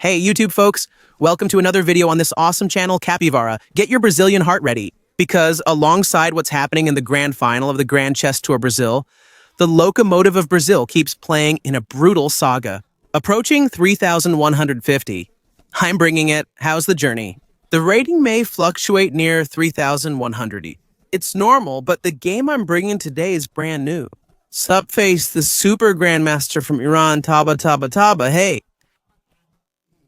Hey YouTube folks, welcome to another video on this awesome channel, Capivara. Get your Brazilian heart ready, because alongside what's happening in the grand final of the Grand Chess Tour Brazil, the Locomotive of Brazil keeps playing in a brutal saga. Approaching 3,150. I'm bringing it. How's the journey? The rating may fluctuate near 3,100. It's normal, but the game I'm bringing today is brand new. Sup face the super grandmaster from Iran, Taba, hey.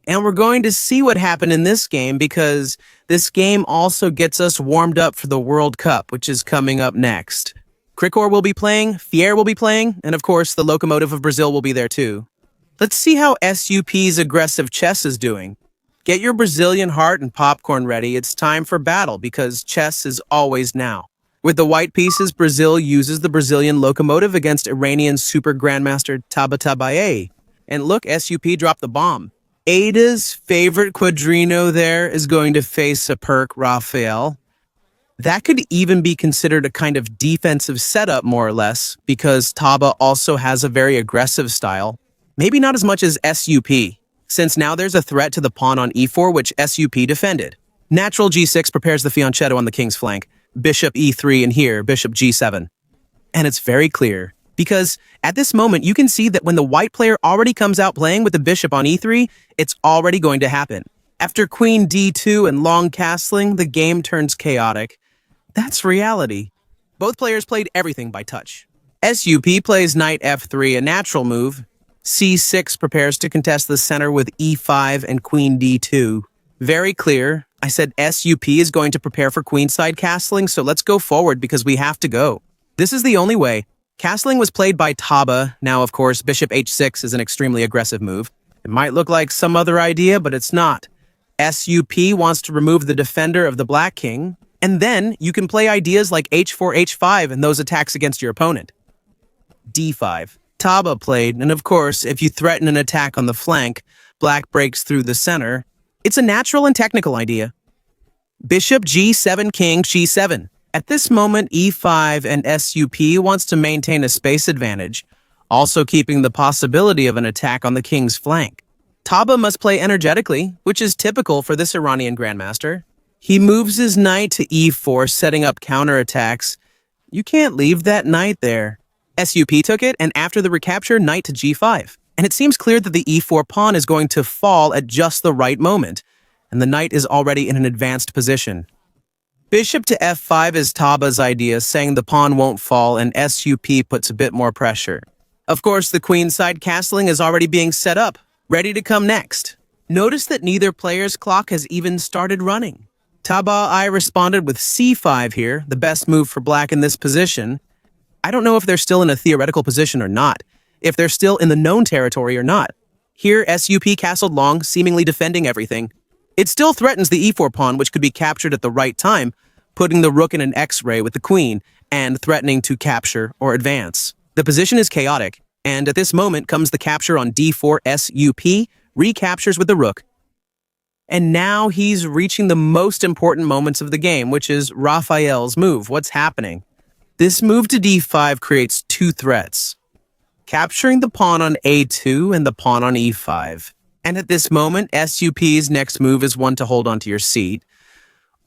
And we're going to see what happened in this game because this game also gets us warmed up for the World Cup, which is coming up next. Krikor will be playing, Fier will be playing, and of course the Locomotive of Brazil will be there too. Let's see how SUP's aggressive chess is doing. Get your Brazilian heart and popcorn ready. It's time for battle because chess is always now. With the white pieces, Brazil uses the Brazilian Locomotive against Iranian super grandmaster Taba. And look, SUP dropped the bomb. Ada's favorite quadrino there is going to face a perk, Rafael. That could even be considered a kind of defensive setup, more or less, because Taba also has a very aggressive style. Maybe not as much as SUP, since now there's a threat to the pawn on e4, which SUP defended. Natural g6 prepares the fianchetto on the king's flank, bishop e3, and here, bishop g7. And it's very clear, because at this moment, you can see that when the white player already comes out playing with the bishop on e3, it's already going to happen. After queen d2 and long castling, the game turns chaotic. That's reality. Both players played everything by touch. SUP plays knight f3, a natural move. c6 prepares to contest the center with e5 and queen d2. Very clear. I said SUP is going to prepare for queenside castling, so let's go forward because we have to go. This is the only way. Castling was played by Taba. Now, of course, bishop h6 is an extremely aggressive move. It might look like some other idea, but it's not. SUP wants to remove the defender of the black king, and then you can play ideas like h4, h5 and those attacks against your opponent. d5. Taba played, and of course, if you threaten an attack on the flank, black breaks through the center. It's a natural and technical idea. Bishop g7, king g7. At this moment, e5 and SUP wants to maintain a space advantage, also keeping the possibility of an attack on the king's flank. Taba must play energetically, which is typical for this Iranian grandmaster. He moves his knight to e4, setting up counterattacks. You can't leave that knight there. SUP took it, and after the recapture, knight to g5. And it seems clear that the e4 pawn is going to fall at just the right moment, and the knight is already in an advanced position. Bishop to f5 is Taba's idea, saying the pawn won't fall, and SUP puts a bit more pressure. Of course, the queenside castling is already being set up, ready to come next. Notice that neither player's clock has even started running. Taba responded with c5 here, the best move for black in this position. I don't know if they're still in a theoretical position or not, if they're still in the known territory or not. Here, SUP castled long, seemingly defending everything. It still threatens the e4 pawn, which could be captured at the right time, putting the rook in an X-ray with the queen, and threatening to capture or advance. The position is chaotic, and at this moment comes the capture on d4. SUP recaptures with the rook. And now he's reaching the most important moments of the game, which is Rafael's move. What's happening? This move to d5 creates two threats, capturing the pawn on a2 and the pawn on e5. And at this moment, SUP's next move is one to hold onto your seat,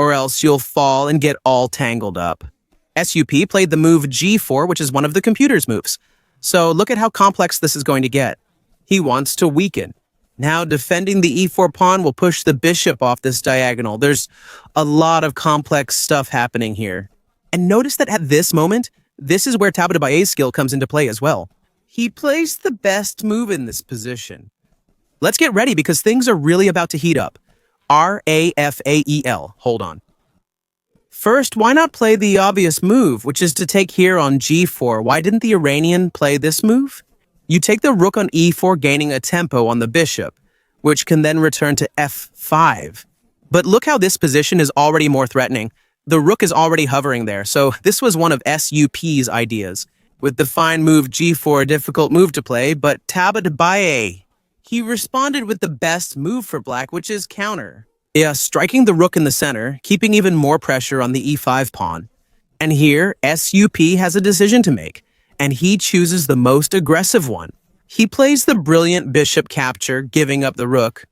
or else you'll fall and get all tangled up. SUP played the move g4, which is one of the computer's moves. So look at how complex this is going to get. He wants to weaken. Now defending the e4 pawn will push the bishop off this diagonal. There's a lot of complex stuff happening here. And notice that at this moment, this is where Taba's skill comes into play as well. He plays the best move in this position. Let's get ready because things are really about to heat up. Rafael. Hold on. First, why not play the obvious move, which is to take here on g4? Why didn't the Iranian play this move? You take the rook on e4, gaining a tempo on the bishop, which can then return to f5. But look how this position is already more threatening. The rook is already hovering there, so this was one of SUP's ideas. With the fine move g4, a difficult move to play, but Taba, he responded with the best move for black, which is counter. Yeah, striking the rook in the center, keeping even more pressure on the e5 pawn. And here, SUP has a decision to make, and he chooses the most aggressive one. He plays the brilliant bishop capture, giving up the rook.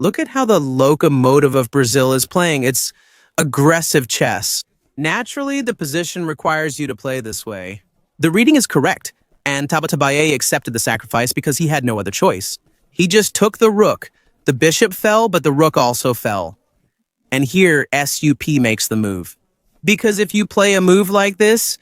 Look at how the Locomotive of Brazil is playing. It's aggressive chess. Naturally, the position requires you to play this way. The reading is correct, and Tabatabaye accepted the sacrifice because he had no other choice. He just took the rook. The bishop fell, but the rook also fell. And here, SUP makes the move. Because if you play a move like this,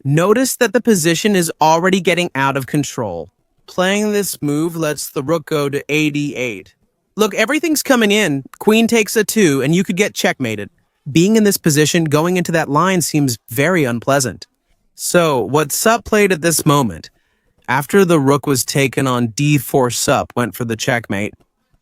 notice that the position is already getting out of control. Playing this move lets the rook go to AD8. Look, everything's coming in. Queen takes a 2, and you could get checkmated. Being in this position, going into that line seems very unpleasant. So, what Sup played at this moment, after the rook was taken on D4, Sup went for the checkmate.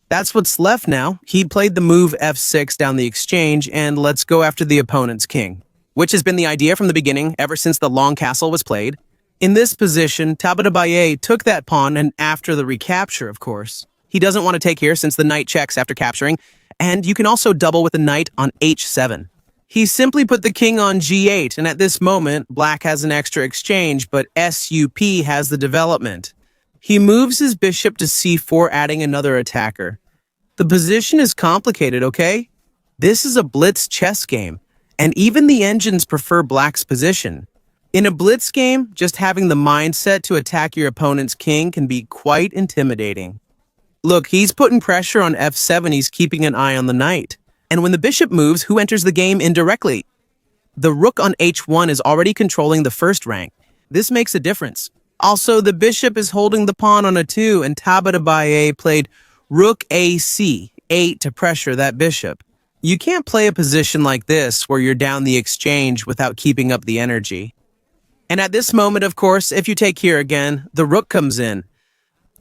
That's what's left now. He played the move F6 down the exchange, and let's go after the opponent's king, which has been the idea from the beginning, ever since the long castle was played. In this position, Tabatabaye took that pawn, and after the recapture, of course. He doesn't want to take here since the knight checks after capturing, and you can also double with the knight on H7. He simply put the king on G8, and at this moment, Black has an extra exchange, but SUP has the development. He moves his bishop to C4, adding another attacker. The position is complicated, okay? This is a blitz chess game, and even the engines prefer Black's position. In a blitz game, just having the mindset to attack your opponent's king can be quite intimidating. Look, he's putting pressure on F7, he's keeping an eye on the knight. And when the bishop moves, who enters the game indirectly? The rook on H1 is already controlling the first rank. This makes a difference. Also, the bishop is holding the pawn on a 2, and Tabatabaye played rook AC, 8 to pressure that bishop. You can't play a position like this where you're down the exchange without keeping up the energy. And at this moment, of course, if you take here again, the rook comes in.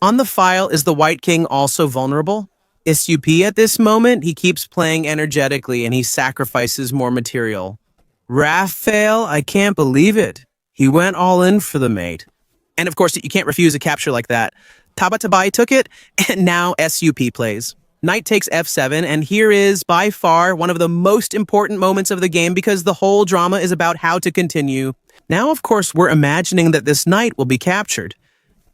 On the file, is the white king also vulnerable? SUP at this moment, he keeps playing energetically and he sacrifices more material. Raphael, I can't believe it. He went all in for the mate. And of course, you can't refuse a capture like that. Tabatabaye took it, and now SUP plays. Knight takes F7, and here is, by far, one of the most important moments of the game because the whole drama is about how to continue. Now, of course, we're imagining that this knight will be captured.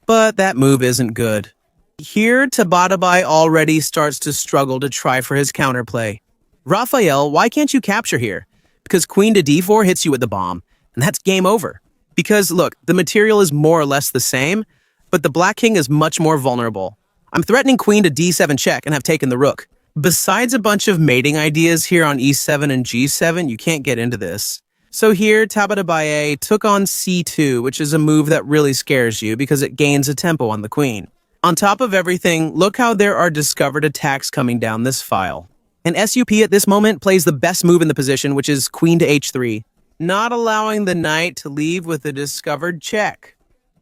But that move isn't good. Here, Tabatabaye already starts to struggle to try for his counterplay. Raphael, why can't you capture here? Because queen to D4 hits you with the bomb, and that's game over. Because, look, the material is more or less the same, but the black king is much more vulnerable. I'm threatening queen to D7 check and have taken the rook. Besides a bunch of mating ideas here on E7 and G7, you can't get into this. So here, Tabatabaye took on C2, which is a move that really scares you because it gains a tempo on the queen. On top of everything, look how there are discovered attacks coming down this file. And SUP at this moment plays the best move in the position, which is queen to H3, not allowing the knight to leave with a discovered check.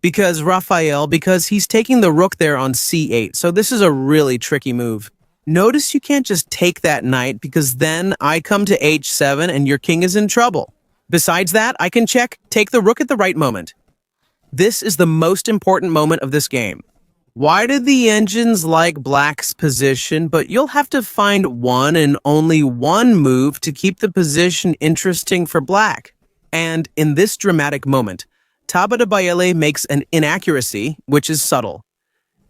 Because he's taking the rook there on C8, so this is a really tricky move. Notice you can't just take that knight because then I come to H7 and your king is in trouble. Besides that, I can take the rook at the right moment. This is the most important moment of this game. Why did the engines like Black's position, but you'll have to find one and only one move to keep the position interesting for Black. And in this dramatic moment, Tabatabaye makes an inaccuracy, which is subtle.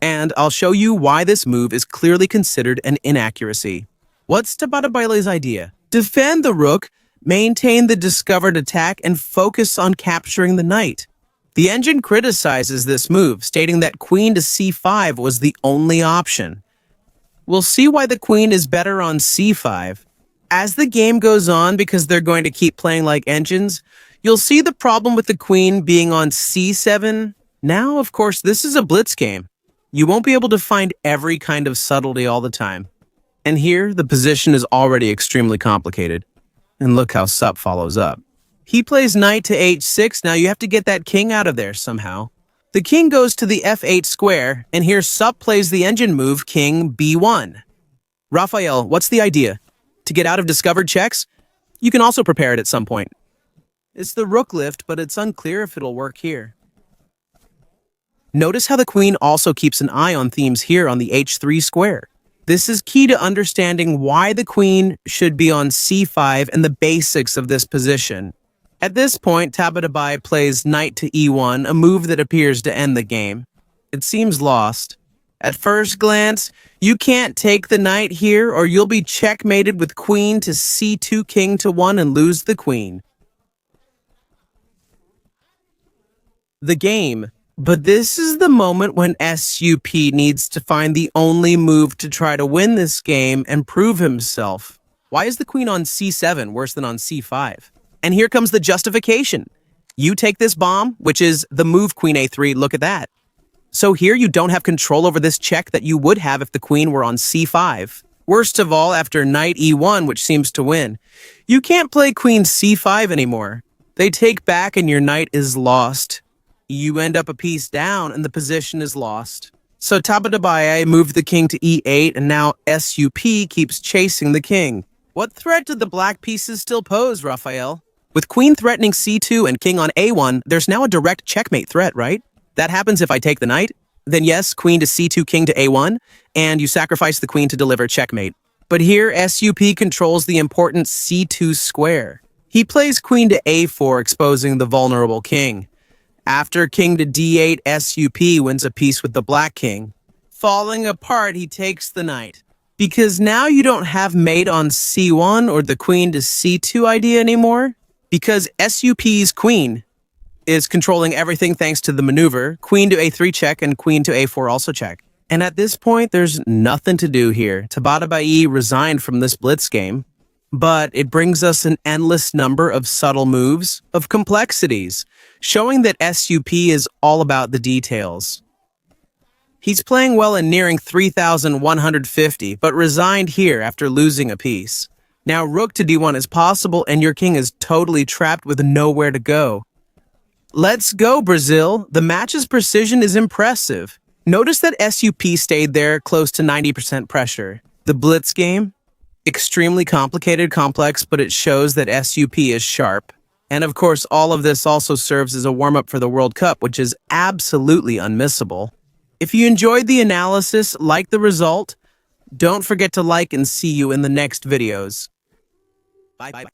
And I'll show you why this move is clearly considered an inaccuracy. What's Tabatabaye's idea? Defend the rook, maintain the discovered attack, and focus on capturing the knight. The engine criticizes this move, stating that queen to C5 was the only option. We'll see why the queen is better on C5. As the game goes on, because they're going to keep playing like engines, you'll see the problem with the queen being on C7. Now, of course, this is a blitz game. You won't be able to find every kind of subtlety all the time. And here, the position is already extremely complicated. And look how Sup follows up. He plays knight to H6. Now you have to get that king out of there somehow. The king goes to the F8 square, and here Sup plays the engine move king B1. Raphael, what's the idea? To get out of discovered checks? You can also prepare it at some point. It's the rook lift, but it's unclear if it'll work here. Notice how the queen also keeps an eye on themes here on the H3 square. This is key to understanding why the queen should be on C5 and the basics of this position. At this point, Tabatabaye plays knight to E1, a move that appears to end the game. It seems lost. At first glance, you can't take the knight here or you'll be checkmated with queen to c2 king to 1 and lose the queen. The game. But this is the moment when SUP needs to find the only move to try to win this game and prove himself. Why is the queen on c7 worse than on c5? And here comes the justification. You take this bomb, which is the move queen a3, look at that. So here you don't have control over this check that you would have if the queen were on c5. Worst of all, after knight e1, which seems to win, you can't play queen c5 anymore. They take back and your knight is lost. You end up a piece down and the position is lost. So Tabatabaye moved the king to e8 and now SUP keeps chasing the king. What threat do the black pieces still pose, Raphael? With queen threatening c2 and king on a1, there's now a direct checkmate threat, right? That happens if I take the knight. Then yes, queen to c2, king to a1, and you sacrifice the queen to deliver checkmate. But here, SUP controls the important c2 square. He plays queen to a4, exposing the vulnerable king. After king to d8, SUP wins a piece with the black king. Falling apart, he takes the knight. Because now you don't have mate on c1 or the queen to c2 idea anymore. Because SUP's queen is controlling everything thanks to the maneuver, queen to a3 check and queen to a4 also check. And at this point, there's nothing to do here. Tabatabaye resigned from this blitz game. But it brings us an endless number of subtle moves, of complexities, showing that SUP is all about the details. He's playing well and nearing 3,150, but resigned here after losing a piece. Now rook to d1 is possible and your king is totally trapped with nowhere to go. Let's go, Brazil! The match's precision is impressive. Notice that SUP stayed there close to 90% pressure. The blitz game? Extremely complicated, complex, but it shows that SUP is sharp. And of course, all of this also serves as a warm-up for the World Cup, which is absolutely unmissable. If you enjoyed the analysis, like the result, don't forget to like and see you in the next videos. Bye.